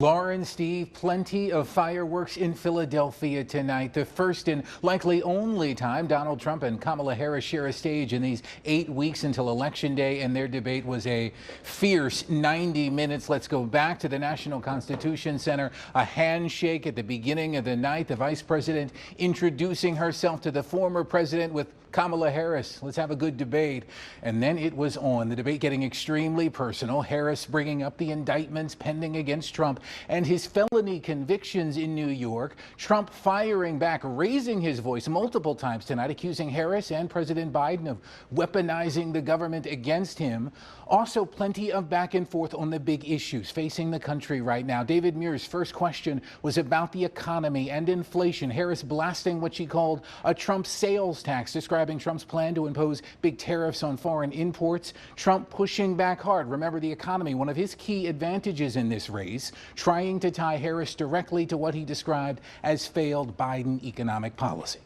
Lauren, Steve, plenty of fireworks in Philadelphia tonight. The first and likely only time Donald Trump and Kamala Harris share a stage in these 8 weeks until Election Day, and their debate was a fierce 90 minutes. Let's go back to the National Constitution Center. A handshake at the beginning of the night. The vice president introducing herself to the former president with Kamala Harris. Let's have a good debate. And then it was on. The debate getting extremely personal. Harris bringing up the indictments pending against Trump and his felony convictions in New York. Trump firing back, raising his voice multiple times tonight, accusing Harris and President Biden of weaponizing the government against him. Also, plenty of back and forth on the big issues facing the country right now. David Muir's first question was about the economy and inflation. Harris blasting what she called a Trump sales tax, describing Trump's plan to impose big tariffs on foreign imports. Trump pushing back hard. Remember, the economy, one of his key advantages in this race, trying to tie Harris directly to what he described as failed Biden economic policy.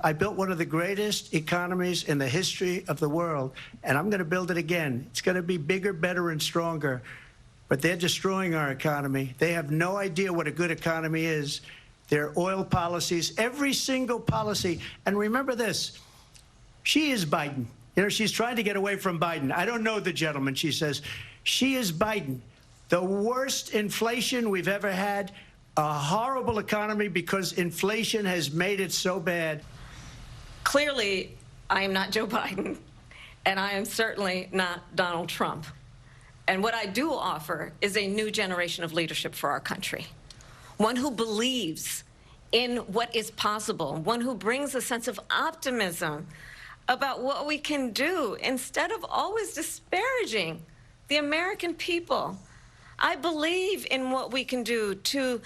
I built one of the greatest economies in the history of the world, and I'm going to build it again. It's going to be bigger, better, and stronger. But they're destroying our economy. They have no idea what a good economy is. Their oil policies, every single policy. And remember this, she is Biden. You know, she's trying to get away from Biden. I don't know the gentleman, she says. She is Biden. The worst inflation we've ever had, a horrible economy because inflation has made it so bad. Clearly, I am not Joe Biden, and I am certainly not Donald Trump. And what I do offer is a new generation of leadership for our country. One who believes in what is possible, one who brings a sense of optimism about what we can do instead of always disparaging the American people. I believe in what we can do to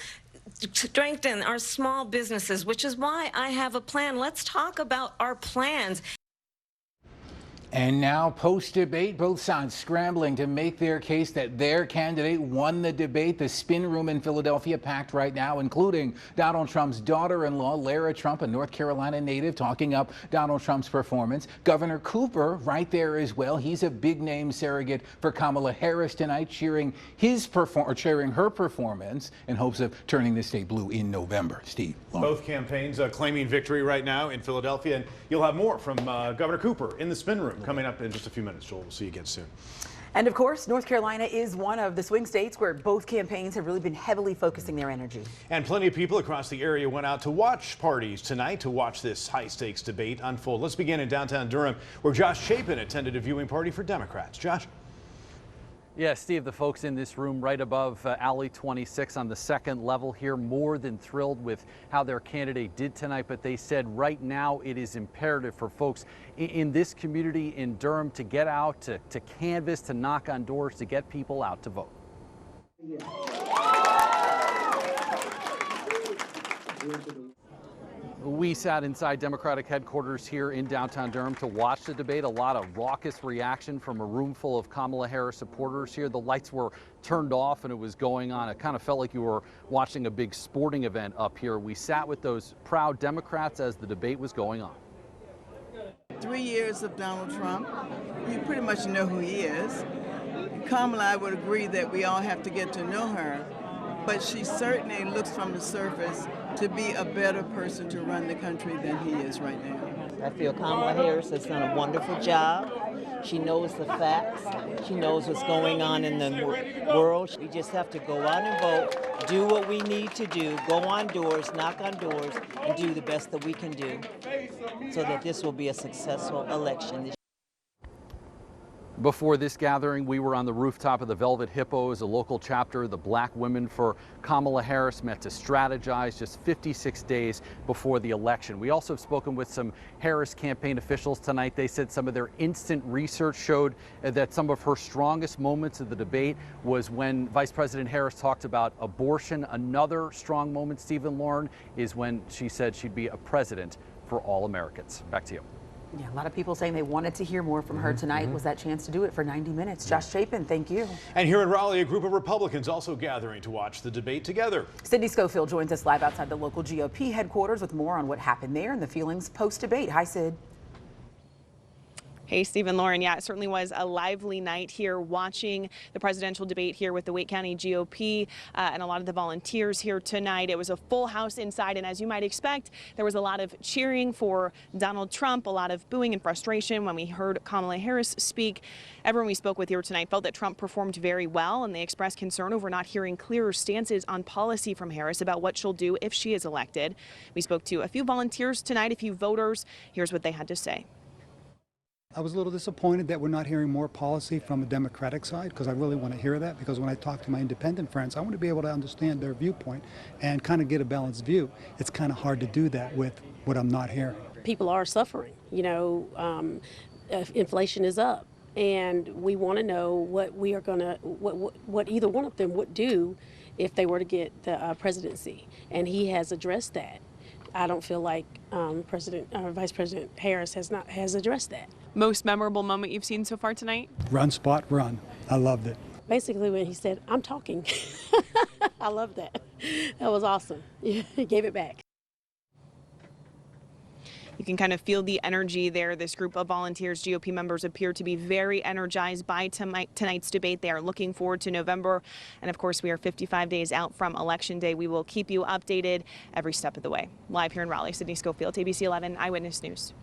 strengthen our small businesses, which is why I have a plan. Let's talk about our plans. And now, post-debate, both sides scrambling to make their case that their candidate won the debate. The spin room in Philadelphia packed right now, including Donald Trump's daughter-in-law, Lara Trump, a North Carolina native, talking up Donald Trump's performance. Governor Cooper right there as well. He's a big-name surrogate for Kamala Harris tonight, cheering her performance in hopes of turning the state blue in November. Steve. Both campaigns claiming victory right now in Philadelphia, and you'll have more from Governor Cooper in the spin room coming up in just a few minutes. Joel, we'll see you again soon. And of course, North Carolina is one of the swing states where both campaigns have really been heavily focusing their energy. And plenty of people across the area went out to watch parties tonight to watch this high-stakes debate unfold. Let's begin in downtown Durham, where Josh Chapin attended a viewing party for Democrats. Josh? Yeah, Steve, the folks in this room right above Alley 26 on the second level here, more than thrilled with how their candidate did tonight. But they said right now it is imperative for folks in this community in Durham to get out, to canvass, to knock on doors, to get people out to vote. We sat inside Democratic headquarters here in downtown Durham to watch the debate. A lot of raucous reaction from a room full of Kamala Harris supporters here. The lights were turned off and it was going on. It kind of felt like you were watching a big sporting event up here. We sat with those proud Democrats as the debate was going on. 3 years of Donald Trump, you pretty much know who he is. Kamala, I would agree that we all have to get to know her, but she certainly looks from the surface to be a better person to run the country than he is right now. I feel Kamala Harris has done a wonderful job. She knows the facts. She knows what's going on in the world. We just have to go out and vote, do what we need to do, go on doors, knock on doors, and do the best that we can do so that this will be a successful election. Before this gathering, we were on the rooftop of the Velvet Hippos, a local chapter. The Black Women for Kamala Harris met to strategize just 56 days before the election. We also have spoken with some Harris campaign officials tonight. They said some of their instant research showed that some of her strongest moments of the debate was when Vice President Harris talked about abortion. Another strong moment, Stephen Lauren, is when she said she'd be a president for all Americans. Back to you. Yeah, a lot of people saying they wanted to hear more from her tonight. Was that chance to do it for 90 minutes. Josh Chapin, thank you. And here in Raleigh, a group of Republicans also gathering to watch the debate together. Sydney Schofield joins us live outside the local GOP headquarters with more on what happened there and the feelings post-debate. Hi, Sid. Hey, Stephen, Lauren. Yeah, it certainly was a lively night here watching the presidential debate here with the Wake County GOP and a lot of the volunteers here tonight. It was a full house inside, and as you might expect, there was a lot of cheering for Donald Trump, a lot of booing and frustration when we heard Kamala Harris speak. Everyone we spoke with here tonight felt that Trump performed very well, and they expressed concern over not hearing clearer stances on policy from Harris about what she'll do if she is elected. We spoke to a few volunteers tonight, a few voters. Here's what they had to say. I was a little disappointed that we're not hearing more policy from the Democratic side, because I really want to hear that, because when I talk to my independent friends, I want to be able to understand their viewpoint and kind of get a balanced view. It's kind of hard to do that with what I'm not hearing. People are suffering. You know, inflation is up, and we want to know what we are going to, what either one of them would do if they were to get the presidency, and he has addressed that. I don't feel like Vice President Harris has addressed that. Most memorable moment you've seen so far tonight? Run, Spot, run. I loved it. Basically, when he said, "I'm talking," I love that. That was awesome. He gave it back. You can kind of feel the energy there. This group of volunteers, GOP members, appear to be very energized by tonight's debate. They are looking forward to November. And of course, we are 55 days out from Election Day. We will keep you updated every step of the way. Live here in Raleigh, Sydney Schofield, ABC 11 Eyewitness News.